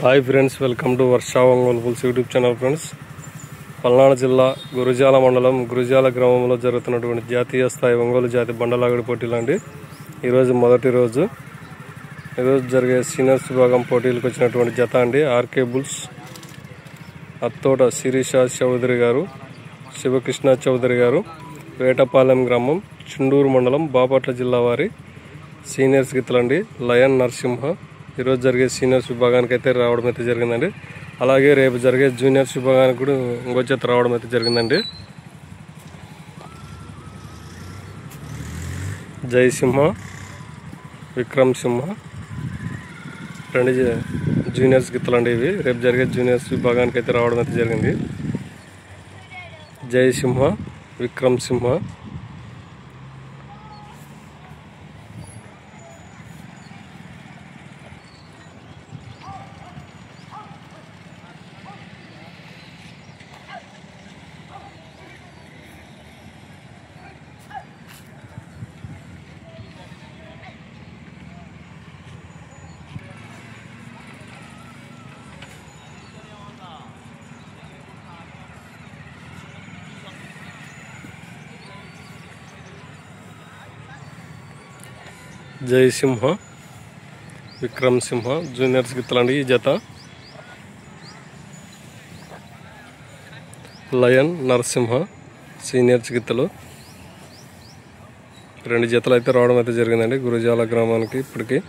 Hi friends, welcome to Varsha Ongole bulls YouTube channel. Friends, Palnadu జిల్లా గురజాల మండలం గురజాల గ్రామంలో జరుగుతున్నటువంటి జాతీయ స్థాయి ఒంగోలు జాతి బండలాగడి పోటీలు అండి. ఈరోజు మొదటి రోజు. ఈరోజు జరిగే సీనియర్స్ విభాగం పోటీలకు వచ్చినటువంటి జత అండి ఆర్కే బుల్స్, అత్తోట శిరీష చౌదరి గారు, శివకృష్ణ చౌదరి గారు, వేటపాలెం గ్రామం, చుండూరు మండలం, బాపట్ల జిల్లా వారి సీనియర్స్ గిత్తలండి లయన్ నరసింహ. ఈరోజు జరిగే సీనియర్స్ విభాగానికి అయితే రావడం అయితే జరిగిందండి. అలాగే రేపు జరిగే జూనియర్స్ విభాగానికి కూడా ఇంకో జత రావడం అయితే జరిగిందండి. జయసింహ, విక్రమ్ సింహ రెండు జూనియర్స్ గిత్తలండి ఇవి. రేపు జరిగే జూనియర్స్ విభాగానికి అయితే రావడం అయితే జరిగింది. జయసింహ, విక్రమ్ సింహ. జయసింహ, విక్రమ్ సింహ జూనియర్స్ గిత్తలండి ఈ జత. లయన్ నరసింహ సీనియర్స్ గిత్తలు. రెండు జతలు అయితే రావడం అయితే జరిగిందండి గురజాల గ్రామానికి ఇప్పటికి.